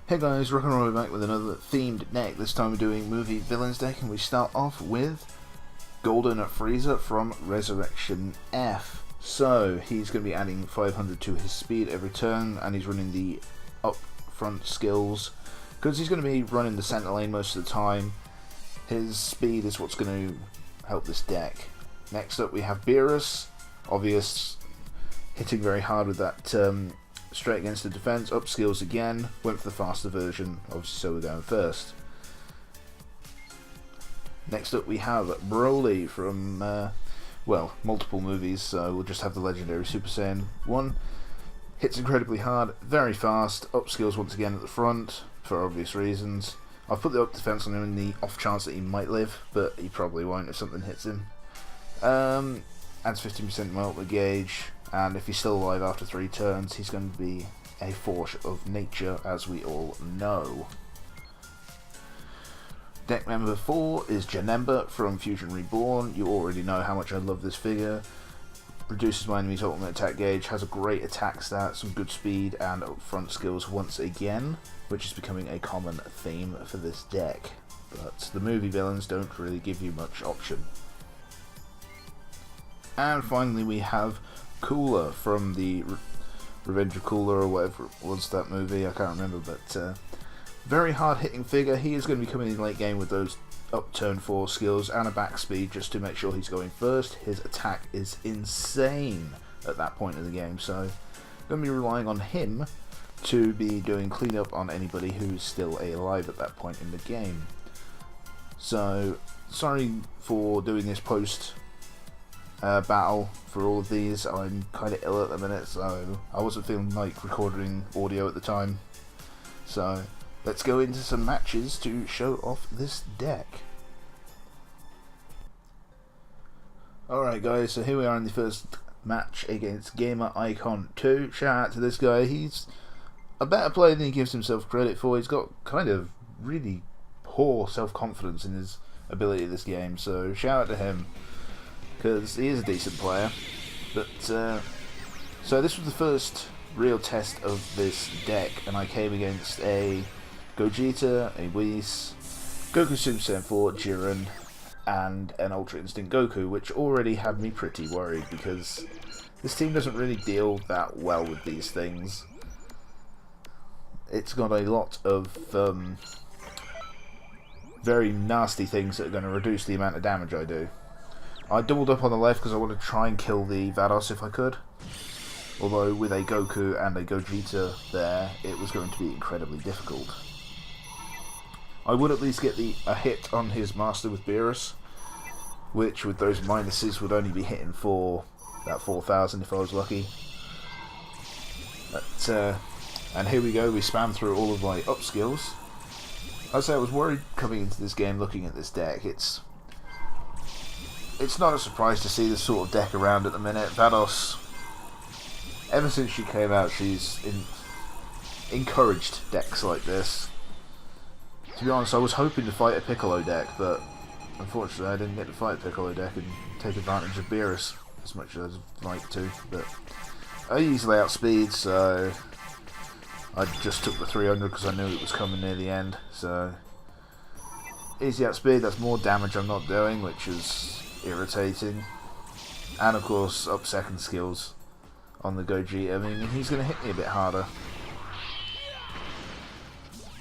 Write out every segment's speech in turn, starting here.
Hey guys, Rock and Roll back with another themed deck. This time we're doing movie villains deck, and we start off with Golden Frieza from Resurrection F. So he's going to be adding 500 to his speed every turn, and he's running the up front skills because he's going to be running the center lane most of the time. His speed is what's going to help this deck. Next up we have Beerus, obvious, hitting very hard with that straight against the defense. Up skills again, went for the faster version, obviously, so we're going first. Next up we have Broly from, well, multiple movies, so we'll just have the legendary Super Saiyan 1. Hits incredibly hard, very fast, up skills once again at the front, for obvious reasons. I've put the up defense on him in the off chance that he might live, but he probably won't if something hits him. Adds 15% multiple gauge, and if he's still alive after 3 turns, he's going to be a force of nature, as we all know. Deck member 4 is Janemba from Fusion Reborn. You already know how much I love this figure. Reduces my enemy's ultimate attack gauge, has a great attack stat, some good speed, and upfront skills once again, which is becoming a common theme for this deck. But the movie villains don't really give you much option. And finally we have Cooler from the Revenge of Cooler, or whatever it was, that movie, I can't remember, but very hard hitting figure. He is going to be coming in late game with those up turn 4 skills and a back speed just to make sure he's going first. His attack is insane at that point in the game, so I'm going to be relying on him to be doing cleanup on anybody who's still alive at that point in the game. So sorry for doing this post battle for all of these. I'm kind of ill at the minute, so I wasn't feeling like recording audio at the time. So let's go into some matches to show off this deck. Alright guys, so here we are in the first match against Gamer Icon 2. Shout out to this guy. He's a better player than he gives himself credit for. He's got kind of really poor self-confidence in his ability in this game, so shout out to him, because he is a decent player. But so this was the first real test of this deck, and I came against a Gogeta, a Whis, Goku Super Saiyan 4, Jiren, and an Ultra Instinct Goku, which already had me pretty worried because this team doesn't really deal that well with these things. It's got a lot of very nasty things that are going to reduce the amount of damage I do. I doubled up on the left because I wanted to try and kill the Vados if I could. Although with a Goku and a Gogeta there, it was going to be incredibly difficult. I would at least get a hit on his master with Beerus, which with those minuses would only be hitting for about 4,000 if I was lucky. But, and here we go, we spam through all of my up skills. I say I was worried coming into this game looking at this deck. It's not a surprise to see this sort of deck around at the minute. Vados, ever since she came out, she's encouraged decks like this. To be honest, I was hoping to fight a Piccolo deck, but unfortunately I didn't get to fight a Piccolo deck and take advantage of Beerus as much as I'd like to. But I easily outspeed, so I just took the 300 because I knew it was coming near the end. So easy outspeed, that's more damage I'm not doing, which is irritating. And of course up second skills on the Gogeta. I mean, he's going to hit me a bit harder.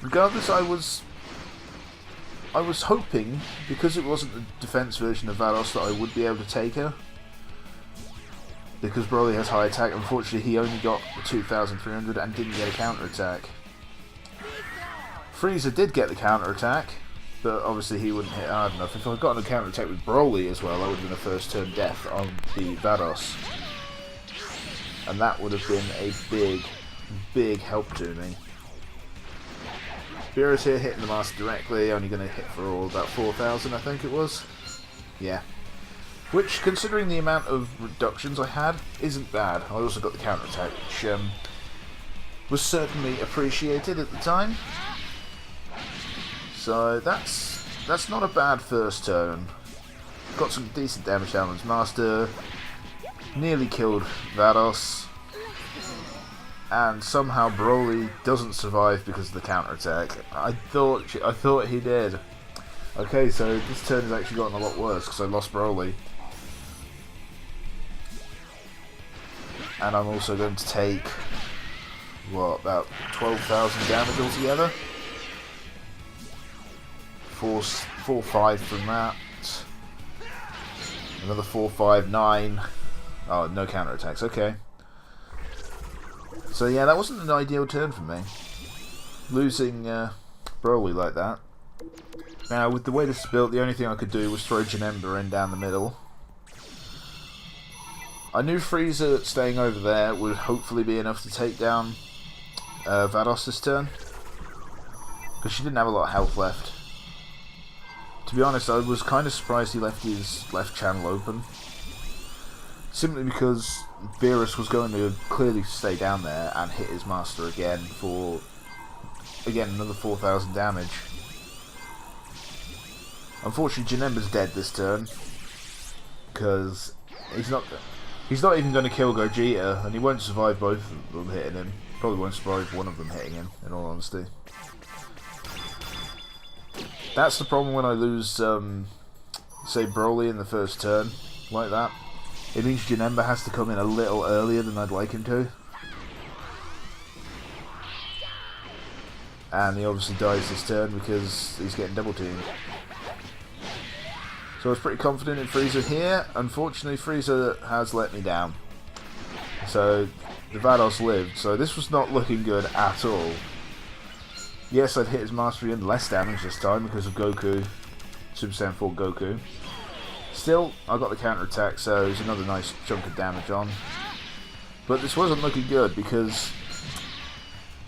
Regardless, I was hoping, because it wasn't the defense version of Vados, that I would be able to take her. Because Broly has high attack. Unfortunately, he only got 2,300 and didn't get a counter attack. Frieza did get the counter attack, but obviously he wouldn't hit hard enough. If I'd gotten a counter attack with Broly as well, that would have been a first turn death on the Vados. And that would have been a big help to me. Beerus here hitting the master directly, only going to hit for all about 4,000 I think it was. Yeah. Which, considering the amount of reductions I had, isn't bad. I also got the counter attack, which was certainly appreciated at the time. So that's not a bad first turn. Got some decent damage down on his master. Nearly killed Vados. and somehow Broly doesn't survive because of the counterattack. I thought he did. Okay, so this turn has actually gotten a lot worse because I lost Broly. And I'm also going to take, what, about 12,000 damage altogether? 4-5 from that. Another 4-5, 9. Oh, no counterattacks, okay. So yeah, that wasn't an ideal turn for me. Losing Broly like that. Now, with the way this is built, the only thing I could do was throw Janemba in down the middle. I knew Frieza staying over there would hopefully be enough to take down Vados this turn, because she didn't have a lot of health left. To be honest, I was kind of surprised he left his left channel open, simply because Beerus was going to clearly stay down there and hit his master again for, again, another 4,000 damage. Unfortunately, Janemba's dead this turn, because he's not even going to kill Gogeta, and he won't survive both of them hitting him. Probably won't survive one of them hitting him, in all honesty. That's the problem when I lose, say, Broly in the first turn, like that. It means Janemba has to come in a little earlier than I'd like him to. And he obviously dies this turn because he's getting double teamed. So I was pretty confident in Frieza here. Unfortunately, Frieza has let me down. So the Vados lived. So this was not looking good at all. Yes, I'd hit his mastery and less damage this time because of Goku, Super Saiyan 4 Goku. Still, I got the counter attack, so there's another nice chunk of damage on. But this wasn't looking good because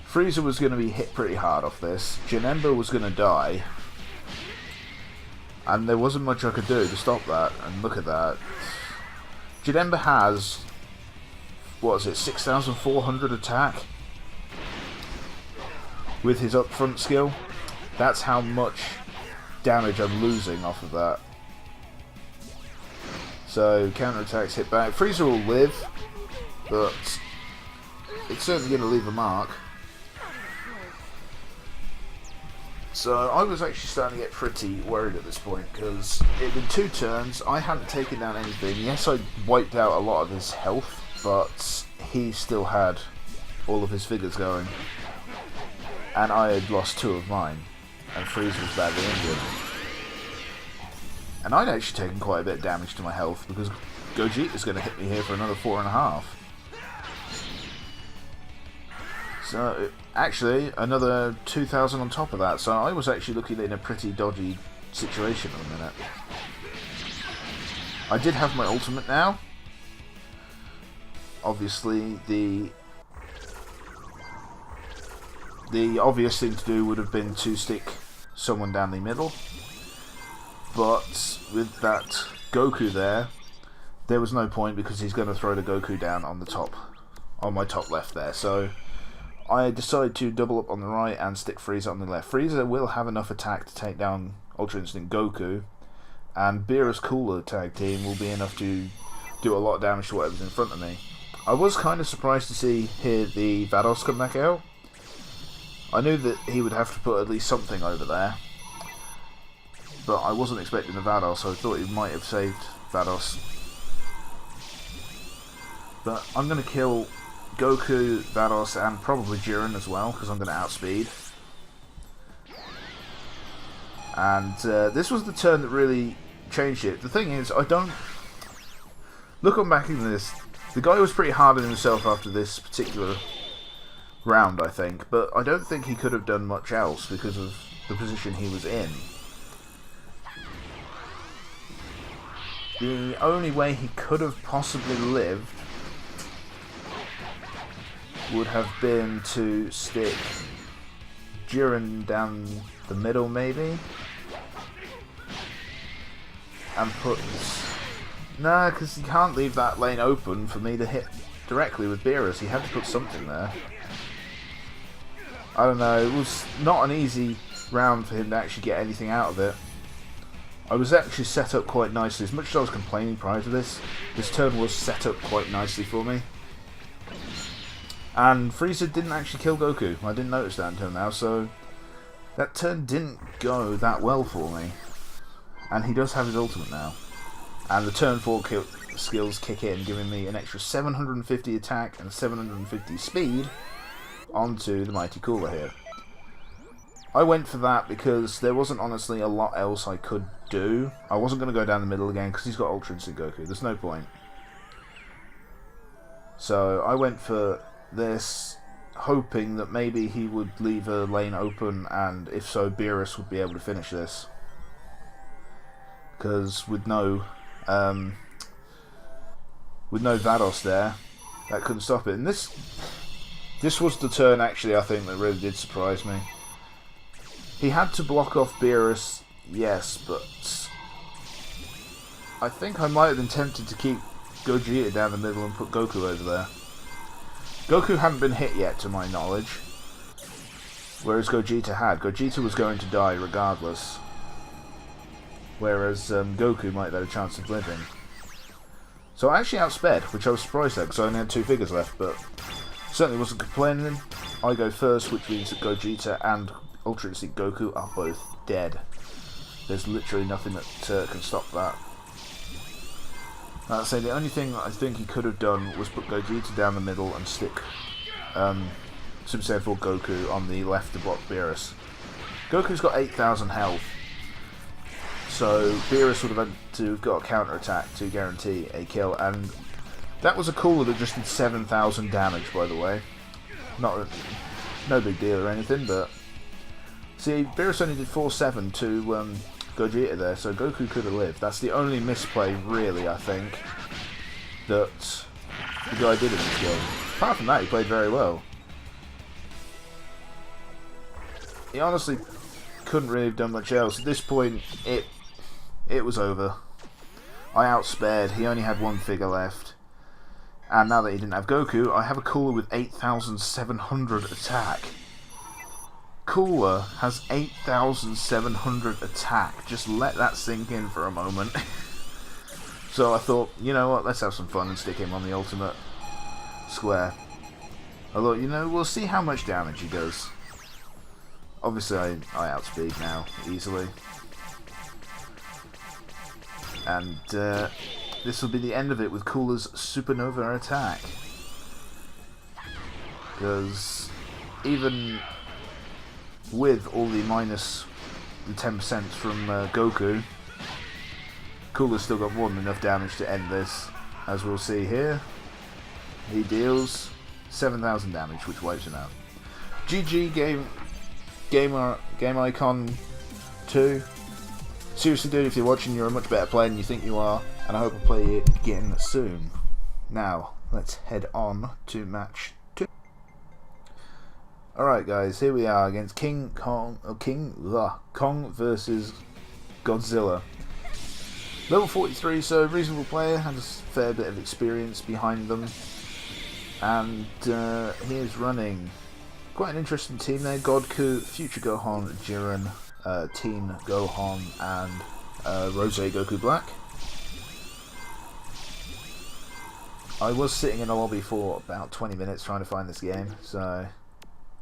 Frieza was going to be hit pretty hard off this. Janemba was going to die. And there wasn't much I could do to stop that, and look at that. Janemba has, what is it, 6,400 attack? With his up front skill. That's how much damage I'm losing off of that. So, counterattacks hit back. Frieza will live, but it's certainly going to leave a mark. So I was actually starting to get pretty worried at this point, because it had been 2 turns, I hadn't taken down anything. Yes, I wiped out a lot of his health, but he still had all of his figures going. And I had lost 2 of mine, and Frieza was badly injured. And I'd actually taken quite a bit of damage to my health, because Gogeta's going to hit me here for another 4.5. So, actually, another 2,000 on top of that, so I was actually looking in a pretty dodgy situation at the minute. I did have my ultimate now. Obviously, the obvious thing to do would have been to stick someone down the middle, but with that Goku there was no point, because he's going to throw the Goku down on the top, on my top left there, so I decided to double up on the right and stick Frieza on the left. Frieza will have enough attack to take down Ultra Instinct Goku, and Beerus Cooler tag team will be enough to do a lot of damage to whatever's in front of me. I was kind of surprised to see here the Vados come back out. I knew that he would have to put at least something over there, but I wasn't expecting the Vados, so I thought he might have saved Vados. But I'm going to kill Goku, Vados, and probably Jiren as well, because I'm going to outspeed. And this was the turn that really changed it. The thing is, looking back in this, the guy was pretty hard on himself after this particular round, I think, but I don't think he could have done much else because of the position he was in. The only way he could have possibly lived would have been to stick Jiren down the middle, maybe, and put... Nah, because he can't leave that lane open for me to hit directly with Beerus. He had to put something there. I don't know, it was not an easy round for him to actually get anything out of it. I was actually set up quite nicely. As much as I was complaining prior to this turn was set up quite nicely for me. And Frieza didn't actually kill Goku. I didn't notice that until now, so that turn didn't go that well for me. And he does have his ultimate now. And the turn 4 skills kick in, giving me an extra 750 attack and 750 speed onto the Mighty Cooler here. I went for that because there wasn't honestly a lot else I could do. I wasn't going to go down the middle again because he's got Ultra Instinct Goku. There's no point. So I went for this, hoping that maybe he would leave a lane open, and if so, Beerus would be able to finish this. Because with no Vados there, that couldn't stop it. And this was the turn, actually, I think, that really did surprise me. He had to block off Beerus, yes, but I think I might have been tempted to keep Gogeta down the middle and put Goku over there. Goku hadn't been hit yet, to my knowledge, whereas Gogeta had. Gogeta was going to die regardless, whereas Goku might have had a chance of living. So I actually outsped, which I was surprised at, because I only had 2 figures left, but certainly wasn't complaining. I go first, which means that Gogeta and Ultra Instinct Goku are both dead. There's literally nothing that can stop that. I'd say the only thing I think he could have done was put Gogeta down the middle and stick Super Saiyan 4 Goku on the left to block Beerus. Goku's got 8,000 health, so Beerus would have had to have got a counter attack to guarantee a kill, and that was a cooler that just did 7,000 damage, by the way. No big deal or anything, but see, Beerus only did 4-7 to Gogeta there, so Goku could have lived. That's the only misplay, really, I think, that the guy did in this game. Apart from that, he played very well. He honestly couldn't really have done much else. At this point, it was over. I outspared. He only had 1 figure left. And now that he didn't have Goku, I have a Cooler with 8,700 attack. Cooler has 8,700 attack. Just let that sink in for a moment. So I thought, you know what, let's have some fun and stick him on the ultimate square. I thought, you know, we'll see how much damage he does. Obviously I outspeed now, easily. And this will be the end of it with Cooler's Supernova attack. Because even with all the minus the 10% from Goku, Cooler's still got more than enough damage to end this. As we'll see here, he deals 7,000 damage, which wipes him out. GG Game Icon 2. Seriously, dude, if you're watching, you're a much better player than you think you are, and I hope I play it again soon. Now, let's head on to match 2. Alright guys, here we are against Kong versus Godzilla. Level 43, so reasonable player, has a fair bit of experience behind them. And he is running quite an interesting team there. Godku, Future Gohan, Jiren, Teen Gohan, and Rose Goku Black. I was sitting in a lobby for about 20 minutes trying to find this game, so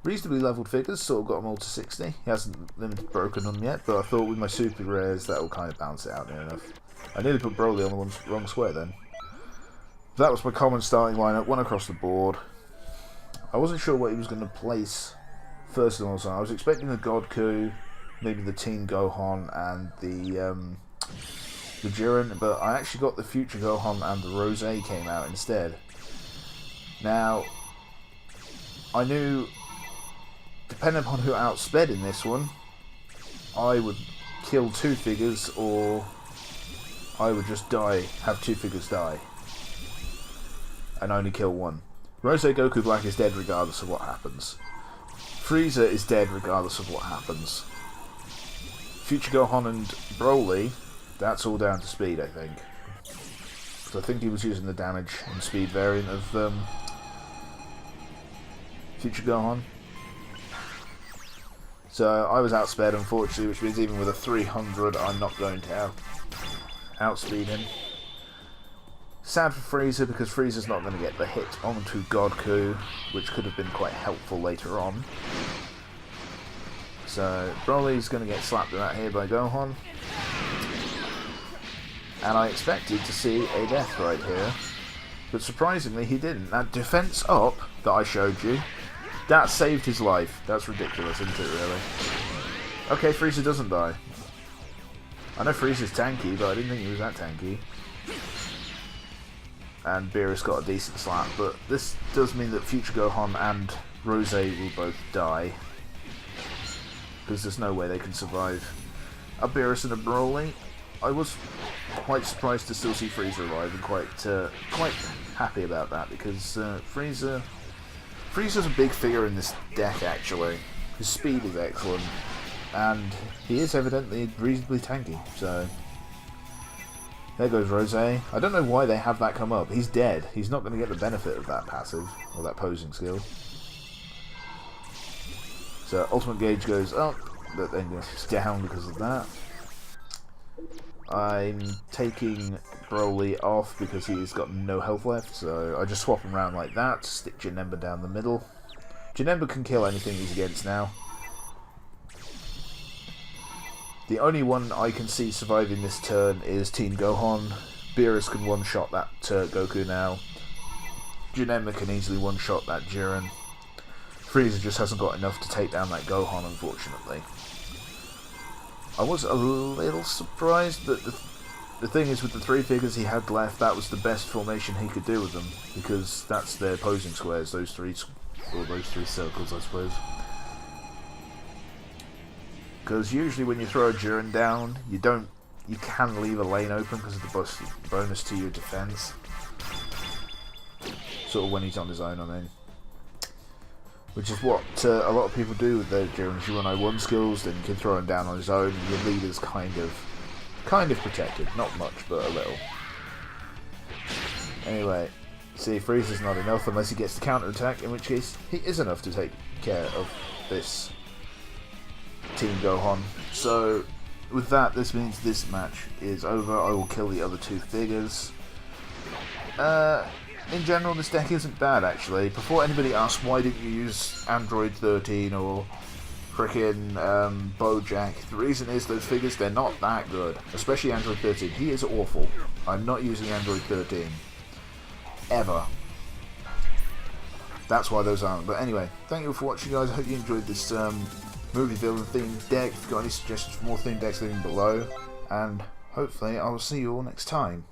reasonably leveled figures, sort of got them all to 60. He hasn't limited broken them yet, but I thought with my super rares that will kind of balance it out near enough. I nearly put Broly on the wrong square then. That was my common starting lineup, one across the board. I wasn't sure what he was going to place first of all, so I was expecting the Godku, maybe the Teen Gohan, and the Jiren, but I actually got the Future Gohan and the Rose came out instead. Now, I knew, depending upon who outsped in this one, I would kill 2 figures, or I would just die, have 2 figures die, and only kill 1. Rose Goku Black is dead regardless of what happens. Frieza is dead regardless of what happens. Future Gohan and Broly, that's all down to speed, I think. So I think he was using the damage and speed variant of Future Gohan. So I was outsped, unfortunately, which means even with a 300, I'm not going to outspeed him. Sad for Frieza, because Frieza's not going to get the hit onto Godku, which could have been quite helpful later on. So Broly's going to get slapped out here by Gohan. And I expected to see a death right here. But surprisingly he didn't. That defense up that I showed you, that saved his life. That's ridiculous, isn't it, really? Okay, Frieza doesn't die. I know Frieza's tanky, but I didn't think he was that tanky. And Beerus got a decent slap, but this does mean that future Gohan and Rose will both die. Because there's no way they can survive. A Beerus and a Broly. I was quite surprised to still see Frieza alive, and quite happy about that, because Frieza's a big figure in this deck, actually. His speed is excellent, and he is evidently reasonably tanky, so... There goes Rose. I don't know why they have that come up. He's dead. He's not going to get the benefit of that passive, or that posing skill. So Ultimate Gauge goes up, but then goes down because of that. I'm taking Broly off because he's got no health left, so I just swap him around like that, stick Janemba down the middle. Janemba can kill anything he's against now. The only one I can see surviving this turn is Teen Gohan. Beerus can one-shot that Goku now. Janemba can easily one-shot that Jiren. Frieza just hasn't got enough to take down that Gohan, unfortunately. I was a little surprised, but the thing is, with the three figures he had left, that was the best formation he could do with them, because that's their opposing squares, those three circles, I suppose. Because usually when you throw a Jiren down, you can leave a lane open because of the bonus to your defense. Sort of when he's on his own, I mean. Which is what a lot of people do with their Jirens. You run I1 skills, then you can throw him down on his own, and your leader's kind of protected. Not much, but a little. Anyway, see, Frieza's not enough unless he gets the counter-attack, in which case he is enough to take care of this Team Gohan. So, with that, this means this match is over. I will kill the other two figures. In general, this deck isn't bad, actually. Before anybody asks why didn't you use Android 13 or frickin' Bojack, the reason is those figures, they're not that good. Especially Android 13. He is awful. I'm not using Android 13. Ever. That's why those aren't. But anyway, thank you for watching, guys. I hope you enjoyed this movie villain themed deck. If you've got any suggestions for more themed decks, leave them below. And hopefully I will see you all next time.